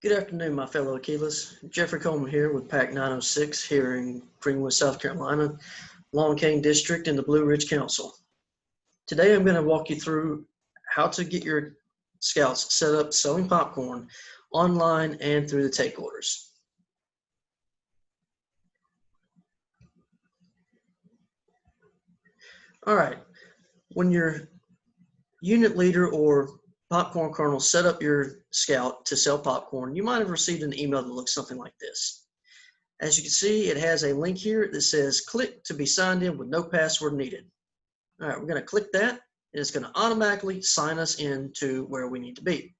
Good afternoon, my fellow Aquilas. Jeffrey Coleman here with Pack 906 here in Greenwood, South Carolina, Long Cane District in the Blue Ridge Council. Today I'm going to walk you through how to get your scouts set up selling popcorn online and through the take orders. All right, when your unit leader or popcorn colonel set up your scout to sell popcorn, you might have received an email that looks something like this. As you can see, it has a link here that says click to be signed in with no password needed. All right, we're going to click that, and it's going to automatically sign us in to where we need to be.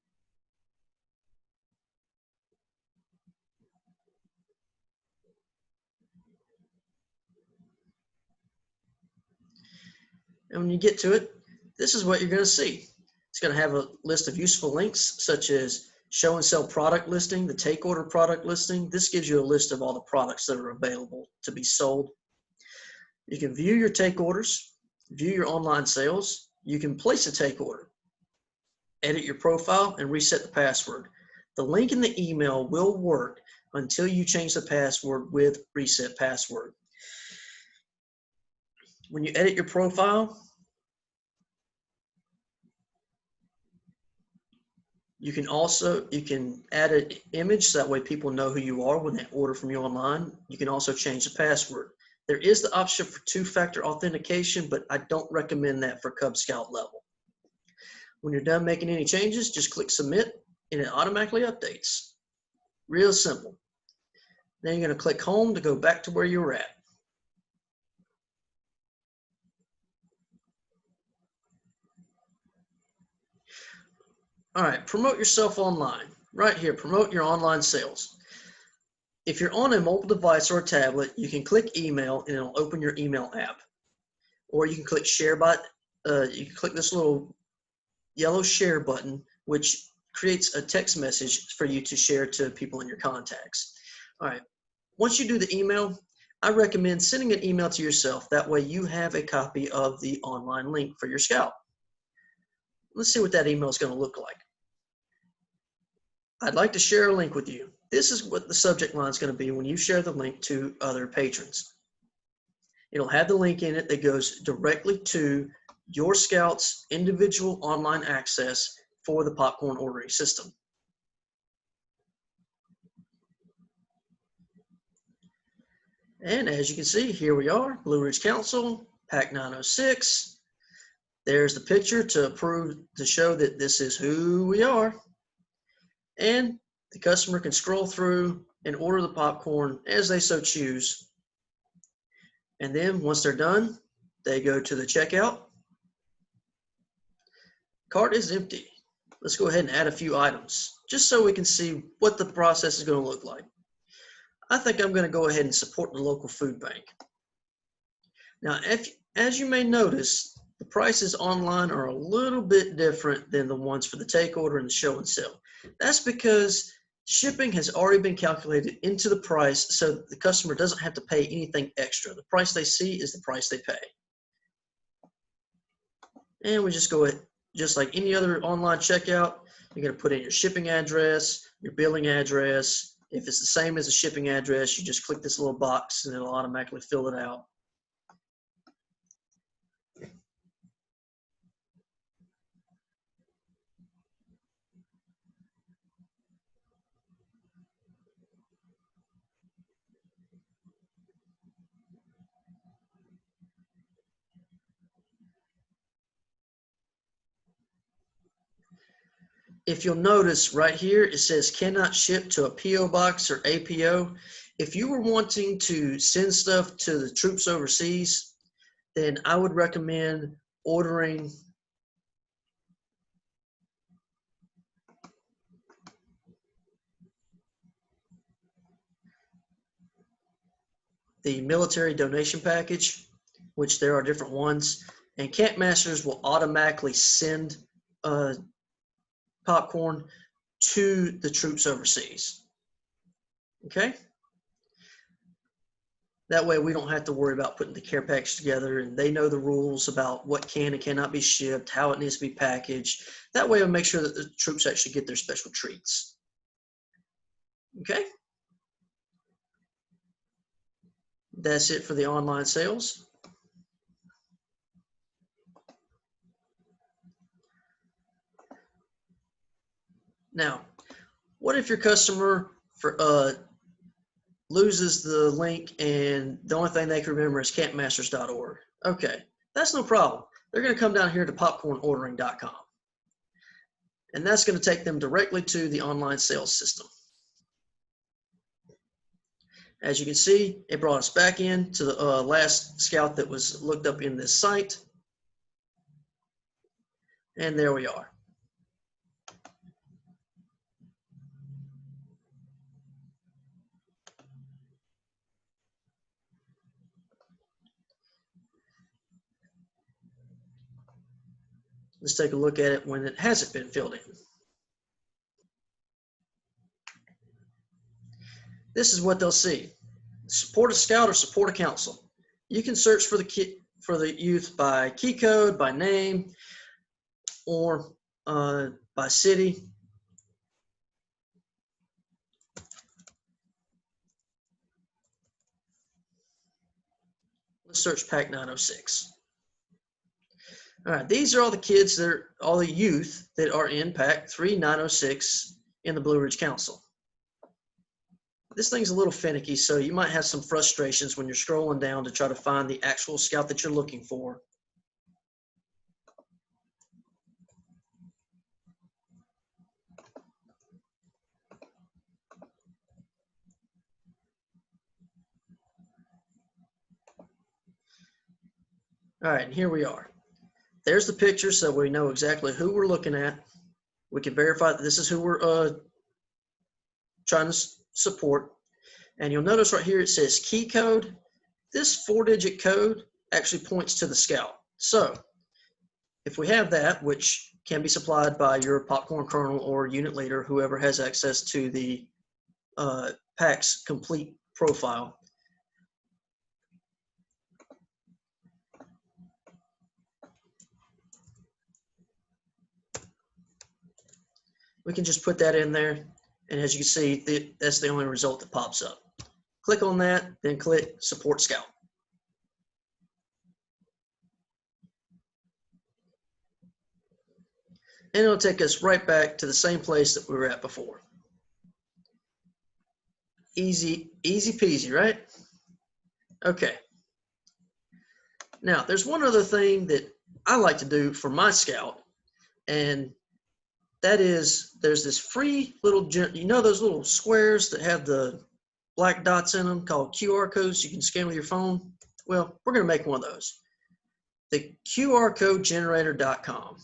And when you get to it, this is what you're going to see. It's going to have a list of useful links such as show and sell product listing, the take order product listing. This gives you a list of all the products that are available to be sold. You can view your take orders, view your online sales. You can place a take order, edit your profile, and reset the password. The link in the email will work until you change the password with reset password. When you edit your profile, you can add an image so that way people know who you are when they order from you online. You can also change the password. There is the option for two-factor authentication, but I don't recommend that for Cub Scout level. When you're done making any changes, just click submit and it automatically updates. Real simple. Then you're going to click home to go back to where you were at. All right, promote yourself online. Right here, promote your online sales. If you're on a mobile device or a tablet, you can click email and it'll open your email app. Or you can click share button. You can click this little yellow share button, which creates a text message for you to share to people in your contacts. All right, once you do the email, I recommend sending an email to yourself. That way you have a copy of the online link for your scout. Let's see what that email is going to look like. I'd like to share a link with you. This is what the subject line is going to be when you share the link to other patrons. It'll have the link in it that goes directly to your scout's individual online access for the popcorn ordering system. And as you can see, here we are, Blue Ridge Council, Pack 906. There's the picture to show that this is who we are. And the customer can scroll through and order the popcorn as they so choose. And then once they're done, they go to the checkout. Cart is empty. Let's go ahead and add a few items just so we can see what the process is going to look like. I think I'm going to go ahead and support the local food bank. Now, as you may notice, the prices online are a little bit different than the ones for the take order and the show and sell. That's because shipping has already been calculated into the price so that the customer doesn't have to pay anything extra. The price they see is the price they pay. And we just go ahead, just like any other online checkout, you're going to put in your shipping address, your billing address. If it's the same as a shipping address, you just click this little box and it'll automatically fill it out. If you'll notice right here, it says cannot ship to a PO box or APO. If you were wanting to send stuff to the troops overseas, then I would recommend ordering the military donation package, which there are different ones, and Camp Masters will automatically send popcorn to the troops overseas. Okay? That way we don't have to worry about putting the care package together, and they know the rules about what can and cannot be shipped, how it needs to be packaged. That way we'll make sure that the troops actually get their special treats. Okay. That's it for the online sales. Now, what if your customer loses the link and the only thing they can remember is campmasters.org? Okay, that's no problem. They're going to come down here to popcornordering.com, and that's going to take them directly to the online sales system. As you can see, it brought us back in to the last scout that was looked up in this site, and there we are. Let's take a look at it when it hasn't been filled in. This is what they'll see. Support a scout or support a council. You can search for the youth by key code, by name, or by city. Let's search Pack 906. All right, these are all the kids that are all the youth that are in Pack 3906 in the Blue Ridge Council. This thing's a little finicky, so you might have some frustrations when you're scrolling down to try to find the actual scout that you're looking for. All right, and here we are. There's the picture, so we know exactly who we're looking at. We can verify that this is who we're trying to support. And you'll notice right here it says key code. This 4-digit code actually points to the scout. So if we have that, which can be supplied by your popcorn colonel or unit leader, whoever has access to the PAC's complete profile, we can just put that in there. And as you can see, that's the only result that pops up. Click on that, then click Support Scout. And it'll take us right back to the same place that we were at before. Easy peasy, right? Okay. Now, there's one other thing that I like to do for my scout, and that is there's this free little, you know those little squares that have the black dots in them called QR codes you can scan with your phone? Well, we're going to make one of those. The QRCodeGenerator.com.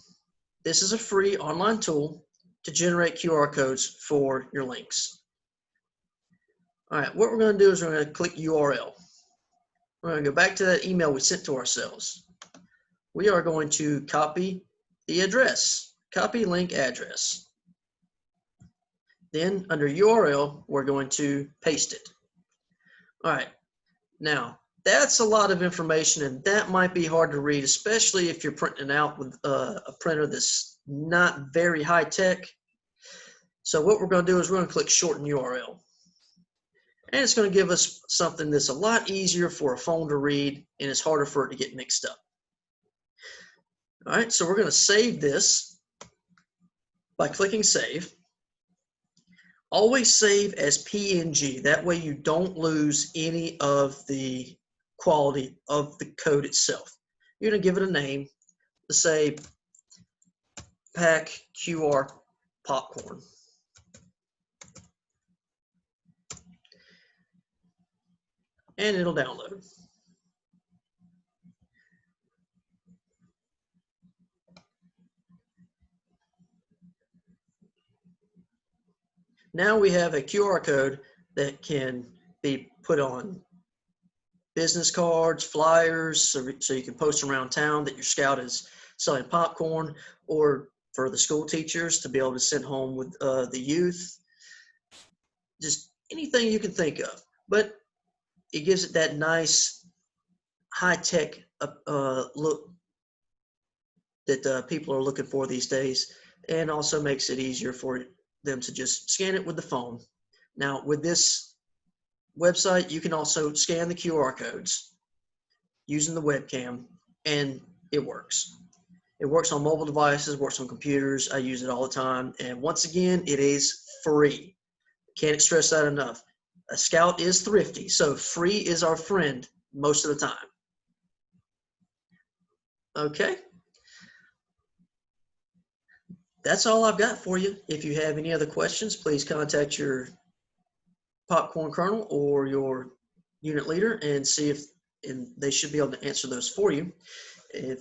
This is a free online tool to generate QR codes for your links. All right, what we're going to do is we're going to click URL. We're going to go back to that email we sent to ourselves. We are going to copy the address, copy link address. Then under URL, we're going to paste it. All right, now that's a lot of information and that might be hard to read, especially if you're printing it out with a printer that's not very high tech. So what we're going to do is we're going to click shorten URL. And it's going to give us something that's a lot easier for a phone to read and it's harder for it to get mixed up. All right, so we're going to save this by clicking save. Always save as PNG. That way you don't lose any of the quality of the code itself. You're going to give it a name. Let's say Pack QR Popcorn. And it'll download. Now we have a QR code that can be put on business cards, flyers, so you can post around town that your scout is selling popcorn, or for the school teachers to be able to send home with the youth. Just anything you can think of. But it gives it that nice high-tech look that people are looking for these days, and also makes it easier for them to just scan it with the phone. Now, with this website, you can also scan the QR codes using the webcam, and it works. It works on mobile devices, works on computers. I use it all the time. And once again, it is free. Can't stress that enough. A Scout is thrifty, so free is our friend most of the time. Okay. That's all I've got for you. If you have any other questions, please contact your popcorn kernel or your unit leader and see if they should be able to answer those for you. If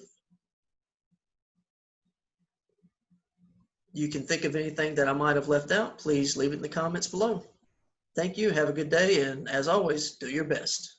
you can think of anything that I might have left out, please leave it in the comments below. Thank you. Have a good day. And as always, do your best.